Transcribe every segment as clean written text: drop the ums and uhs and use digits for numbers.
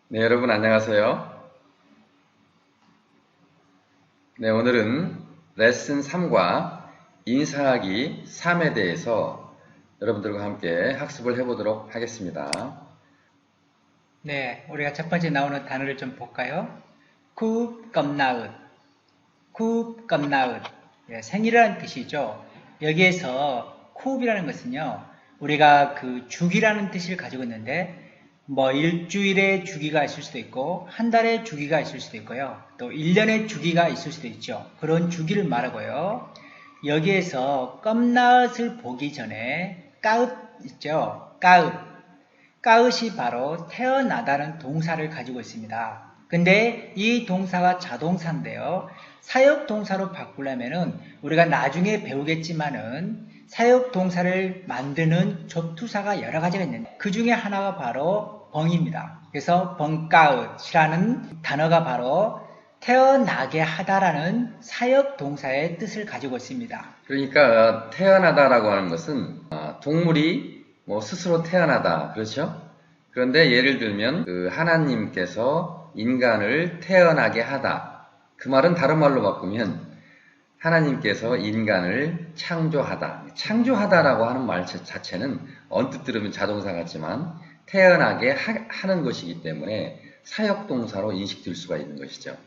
네, 여러분 안녕하세요. 네, 오늘은 레슨 3과 인사하기 3에 대해서 여러분들과 함께 학습을 해보도록 하겠습니다. 네, 우리가 첫 번째 나오는 단어를 좀 볼까요? 굽, 껌나읒, 굽, 껌나읒. 예, 생일이라는 뜻이죠. 여기에서 굽이라는 것은요, 우리가 그 주기라는 뜻을 가지고 있는데, 뭐 일주일의 주기가 있을 수도 있고, 한 달의 주기가 있을 수도 있고요, 또 1년의 주기가 있을 수도 있죠. 그런 주기를 말하고요. 여기에서 껌나읒을 보기 전에 까읍 있죠. 까읍. 까읒이 바로 태어나다는 동사를 가지고 있습니다. 근데 이 동사가 자동사인데요. 사역동사로 바꾸려면은 우리가 나중에 배우겠지만은 사역동사를 만드는 접두사가 여러 가지가 있는데 그 중에 하나가 바로 벙입니다. 그래서 벙까읒이라는 단어가 바로 태어나게 하다라는 사역동사의 뜻을 가지고 있습니다. 그러니까 태어나다라고 하는 것은 동물이 스스로 태어나다, 그렇죠? 그런데 예를 들면 하나님께서 인간을 태어나게 하다. 그 말은 다른 말로 바꾸면 하나님께서 인간을 창조하다. 창조하다라고 하는 말 자체는 언뜻 들으면 자동사 같지만 태어나게 하는 것이기 때문에 사역동사로 인식될 수가 있는 것이죠.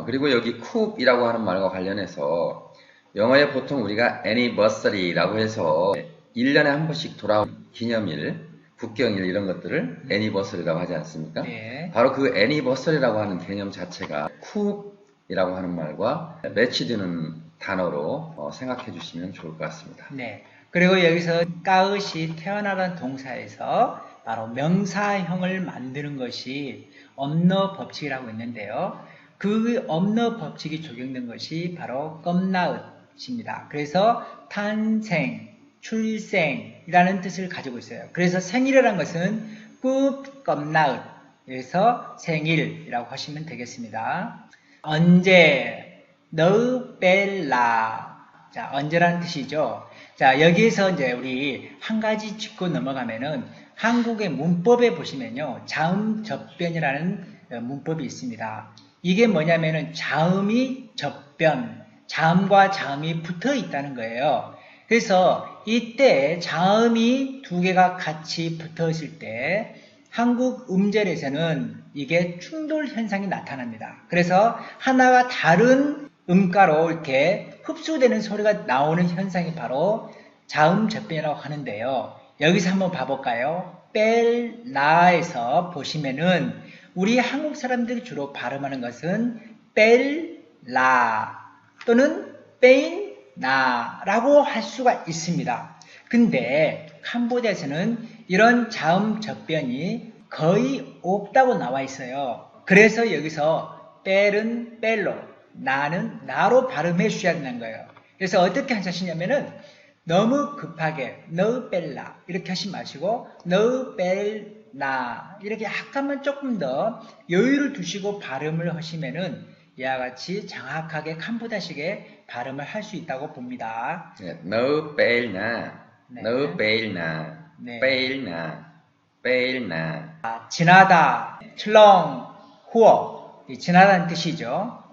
그리고 여기 쿱이라고 하는 말과 관련해서 영어에 보통 우리가 anniversary라고 해서 1년에 한 번씩 돌아오는 기념일, 국경일 이런 것들을 anniversary라고 하지 않습니까? 네. 바로 그 anniversary라고 하는 개념 자체가 쿱이라고 하는 말과 매치되는 단어로 생각해 주시면 좋을 것 같습니다. 네. 그리고 여기서 까읒이 태어나라는 동사에서 바로 명사형을 만드는 것이 업너 법칙이라고 있는데요. 그 업너 법칙이 적용된 것이 바로 껌나읒입니다. 그래서 탄생, 출생이라는 뜻을 가지고 있어요. 그래서 생일이라는 것은 꾹 껌나읒, 그래서 생일이라고 하시면 되겠습니다. 언제, 너벨라. 자, 언제라는 뜻이죠. 자, 여기에서 이제 우리 한 가지 짚고 넘어가면은 한국의 문법에 보시면요. 자음 접변이라는 문법이 있습니다. 이게 뭐냐면은 자음이 접변, 자음과 자음이 붙어 있다는 거예요. 그래서 이때 자음이 두 개가 같이 붙어 있을 때 한국 음절에서는 이게 충돌 현상이 나타납니다. 그래서 하나가 다른 음가로 이렇게 흡수되는 소리가 나오는 현상이 바로 자음 접변이라고 하는데요. 여기서 한번 봐볼까요? 뺄라에서 보시면은 우리 한국 사람들이 주로 발음하는 것은 뺄라 또는 빼인나라고 할 수가 있습니다. 근데 캄보디아에서는 이런 자음 접변이 거의 없다고 나와 있어요. 그래서 여기서 뺄은 뺄로, 나는 나로 발음해 주셔야 된다는 거예요. 그래서 어떻게 하시냐면은 너무 급하게 너 뺄라 이렇게 하지 마시고 너 뺄나 이렇게 약간만 조금 더 여유를 두시고 발음을 하시면은 이와 같이 정확하게 캄보디아식의 발음을 할 수 있다고 봅니다. 네, no 뺄나, 네. no 뺄나, 네. 뺄나, 뺄나. 지나다, 칠렁, 후어, 지나다는 뜻이죠.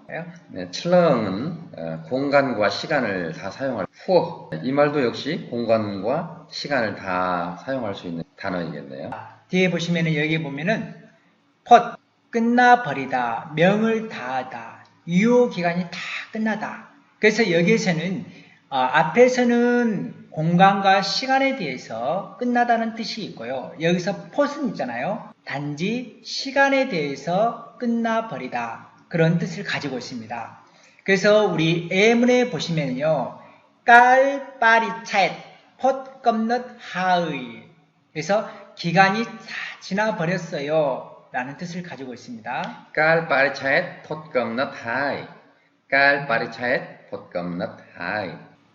네, 칠렁은 공간과 시간을 다 사용할 후어. 이 말도 역시 공간과 시간을 다 사용할 수 있는 단어이겠네요. 뒤에 보시면은 여기 보면은 폿 끝나버리다, 명을 다하다, 유효기간이 다 끝나다. 그래서 여기에서는 앞에서는 공간과 시간에 대해서 끝나다는 뜻이 있고요. 여기서 폿은 있잖아요. 단지 시간에 대해서 끝나버리다. 그런 뜻을 가지고 있습니다. 그래서 우리 예문에 보시면요. 깔빠리차엣 폿 껌넛 하의. 그래서 기간이 다 지나버렸어요. 라는 뜻을 가지고 있습니다. 깔 빠리차에 폿검넛 하이. 깔 빠리차에 폿검넛 하이.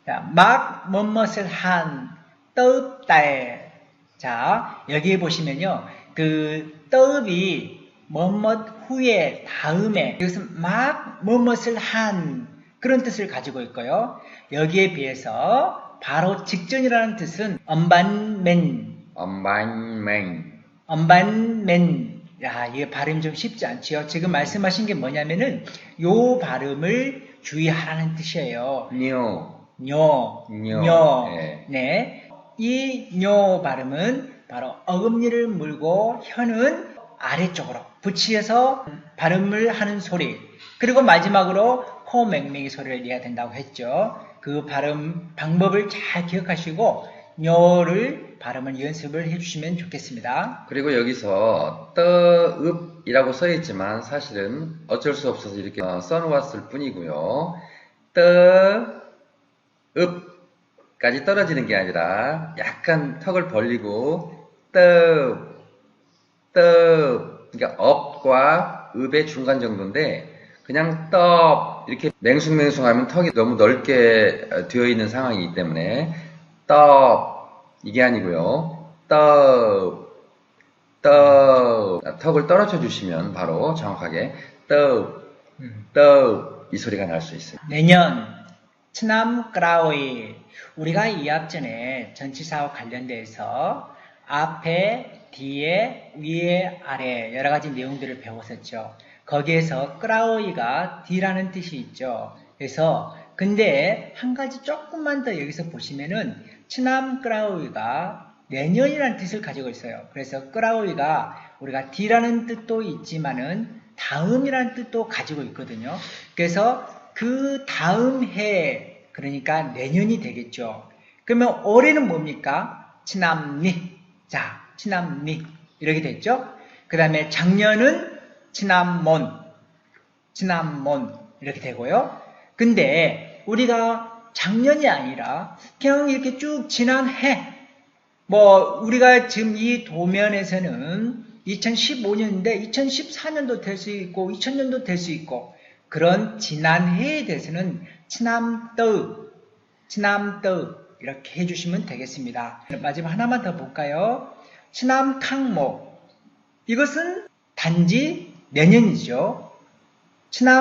자, 막 뭐뭇을 한 떡다에. 자, 여기 보시면요. 그 떡이 뭐뭇 후에 다음에 이것은 막 뭐뭇을 한 그런 뜻을 가지고 있고요. 여기에 비해서 바로 직전이라는 뜻은 엄반맨 엄반맹. 엄반맨 야, 이게 발음이 좀 쉽지 않지요? 지금 말씀하신 게 뭐냐면은, 요 발음을 주의하라는 뜻이에요. 뇨, 뇨, 뇨, 뇨. 예. 네. 이 뇨 발음은 바로 어금니를 물고 혀는 아래쪽으로 붙이어서 발음을 하는 소리. 그리고 마지막으로 코 맹맹이 소리를 내야 된다고 했죠. 그 발음 방법을 잘 기억하시고 뇨를 발음을 연습을 해주시면 좋겠습니다. 그리고 여기서 떠읍이라고 써있지만 사실은 어쩔 수 없어서 이렇게 써놓았을 뿐이고요. 떠읍까지 떨어지는 게 아니라 약간 턱을 벌리고 그러니까 업과 읍의 중간 정도인데 그냥 떡 이렇게 맹숭맹숭하면 턱이 너무 넓게 되어 있는 상황이기 때문에 떡 이게 아니고요. 턱을 떨어져 주시면 바로 정확하게 이 소리가 날 수 있어요. 내년 츠남 크라오이 우리가 이 앞전에 전치사와 관련돼서 앞에, 뒤에, 위에, 아래 여러 가지 내용들을 배웠었죠. 거기에서 크라오이가 뒤라는 뜻이 있죠. 그래서 근데 한 가지 조금만 더 여기서 보시면은 츠남 크라오이가 내년이라는 뜻을 가지고 있어요. 그래서 크라오이가 우리가 뒤라는 뜻도 있지만은 다음이라는 뜻도 가지고 있거든요. 그래서 그 다음 해, 그러니까 내년이 되겠죠. 그러면 올해는 뭡니까? 치남니. 자, 치남니. 이렇게 됐죠? 그 다음에 작년은 치남몬. 이렇게 되고요. 근데 우리가 작년이 아니라 그냥 이렇게 쭉 지난 해. 우리가 지금 이 도면에서는 2015년인데 2014년도 될 수 있고 2000년도 될 수 있고 그런 지난 해에 대해서는 치남떠 이렇게 해주시면 되겠습니다. 마지막 하나만 더 볼까요? 치남캉모 이것은 단지 내년이죠.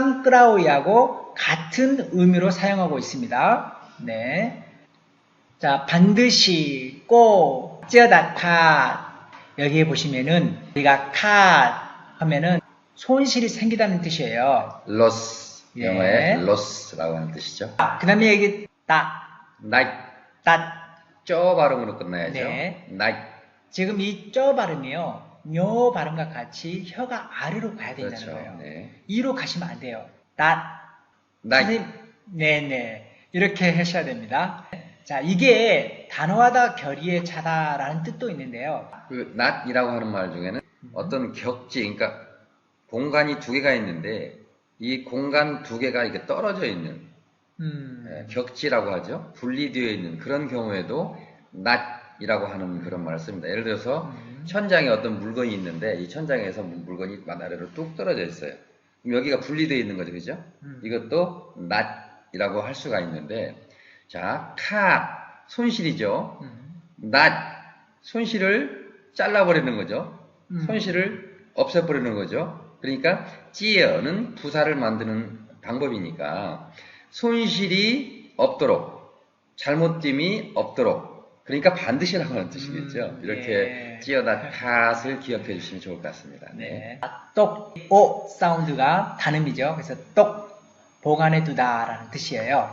치남끄라오이하고 같은 의미로 사용하고 있습니다. 네. 자, 반드시 꼭 찌어다 카 여기에 보시면은 우리가 카 하면은 손실이 생기다는 뜻이에요. loss 예. 영어에 loss라고 하는 뜻이죠. 그 다음에 여기 night 쪄 발음으로 끝나야죠. 네. night 지금 이 쪄 발음이요. 뇨 발음과 같이 혀가 아래로 가야 된다는 그렇죠. 거예요. 네. 이로 가시면 안 돼요. night 네네. 이렇게 하셔야 됩니다. 자, 이게 단호하다, 결의에 차다라는 뜻도 있는데요. 그 not이라고 하는 말 중에는 어떤 격지, 그러니까 공간이 두 개가 있는데 이 공간 두 개가 이렇게 떨어져 있는 격지라고 하죠. 분리되어 있는 그런 경우에도 not이라고 하는 그런 말을 씁니다. 예를 들어서 천장에 어떤 물건이 있는데 이 천장에서 물건이 아래로 뚝 떨어져 있어요. 그럼 여기가 분리되어 있는 거죠, 그죠? 이것도 not이라고 할 수가 있는데, 자, 손실이죠. not 손실을 잘라버리는 거죠. 손실을 없애버리는 거죠. 그러니까 찌어는 부사를 만드는 방법이니까 손실이 없도록, 잘못됨이 없도록, 그러니까 반드시라고 하는 뜻이겠죠. 이렇게 예. 찌어다 탓을 기억해 주시면 좋을 것 같습니다. 네. 똑, 오 사운드가 단음이죠. 그래서 똑, 보관해 두다라는 뜻이에요.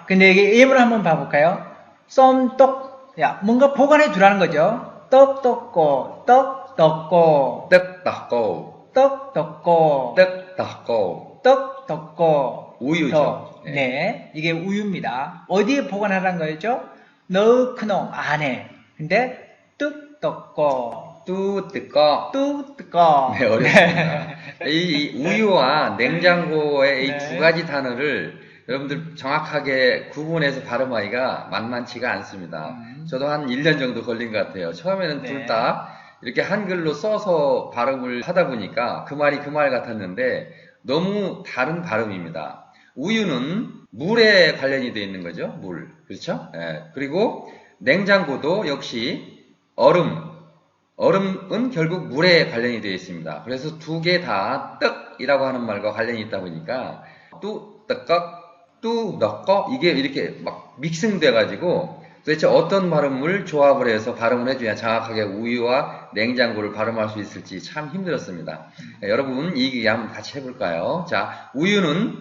근데 여기 예문을 한번 봐볼까요? 쏨똑, 야, 뭔가 보관해 두라는 거죠. 떡 떡고, 떡 떡고, 떡 떡고, 떡 떡고, 떡 떡고, 떡 떡고, 우유죠. 네, 이게 우유입니다. 어디에 보관하라는 거였죠? 너크농 안에. 근데 뚝 떡고, 뚜 뜨거. 뚝 뜨거. 네, 어렵습니다. 이 우유와 냉장고의 이 네. 두 가지 단어를 여러분들 정확하게 구분해서 발음하기가 만만치가 않습니다. 저도 한 1년 정도 걸린 것 같아요. 처음에는 네. 둘 다 이렇게 한글로 써서 발음을 하다 보니까 그 말이 그 말 같았는데 너무 다른 발음입니다. 우유는 물에 관련이 되어 있는 거죠. 물. 그렇죠? 예. 그리고 냉장고도 역시 얼음은 결국 물에 관련이 되어 있습니다. 그래서 두 개 다 떡이라고 하는 말과 관련이 있다 보니까 뚜 떡 뚜 넣고 이게 이렇게 막 믹싱돼 가지고 도대체 어떤 발음을 조합을 해서 발음을 해줘야 정확하게 우유와 냉장고를 발음할 수 있을지 참 힘들었습니다. 여러분 이 한번 같이 해볼까요? 자, 우유는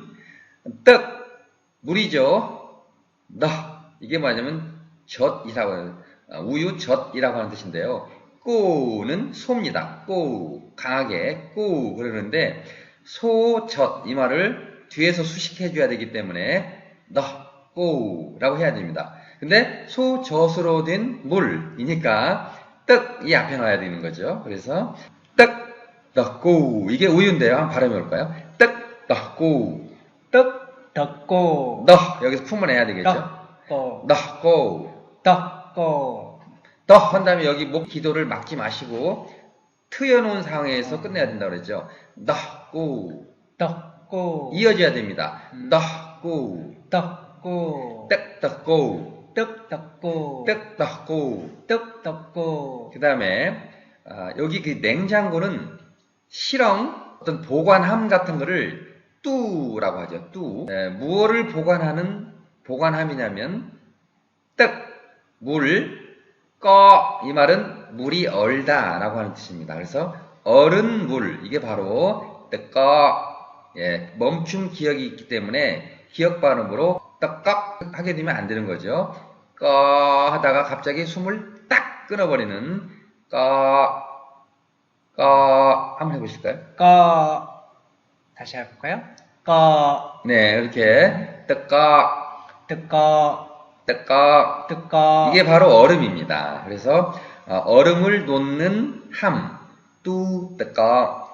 떡, 물이죠. 너 이게 뭐냐면 젖이라고 해요. 우유 젖이라고 하는 뜻인데요. 꼬는 소입니다. 꼬 강하게 꼬 그러는데 소젖 이 말을 뒤에서 수식해 줘야 되기 때문에 너 꼬라고 해야 됩니다. 근데 소젖으로 된 물이니까 떡이 앞에 놔야 되는 거죠. 그래서 떡, 떡고 이게 우유인데요. 한번 발음해 볼까요? 떡, 떡고 떡, 덕고, 너 여기서 품을 내야 되겠죠. 떡고, 너고 떡고, 더 한 다음에 여기 목 기도를 막지 마시고 트여놓은 상황에서 끝내야 된다고 그랬죠. 너고 떡고, 이어져야 됩니다. 너고 떡고, 떡떡고 떡떡고, 떡떡고 떡떡고, 그 다음에 여기 그 냉장고는 실험 어떤 보관함 같은 거를 뚜라고 하죠. 뚜. 무엇을 보관함이냐면 떡, 물, 꺼 이 말은 물이 얼다라고 하는 뜻입니다. 그래서 얼은 물 이게 바로 떡꺼 멈춤 기억이 있기 때문에 기억 발음으로 떡꺽 하게 되면 안 되는 거죠. 꺼 하다가 갑자기 숨을 딱 끊어버리는 꺼 한번 해보실까요? 꺼. 다시 해볼까요? 꺼, 네 이렇게 떡꺽 떡꺽 뜨꺼, 이게 바로 얼음입니다. 그래서 얼음을 놓는 함, 뚜, 뜨꺼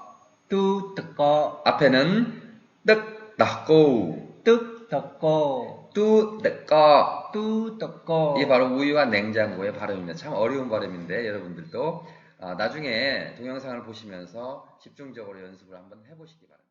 뚜, 뜨꺼, 앞에는 떡, 떡고, 뚝, 떡고, 뚜, 뜨꺼 뚜, 떡고. 이게 바로 우유와 냉장고의 발음입니다. 참 어려운 발음인데 여러분들도 나중에 동영상을 보시면서 집중적으로 연습을 한번 해보시기 바랍니다.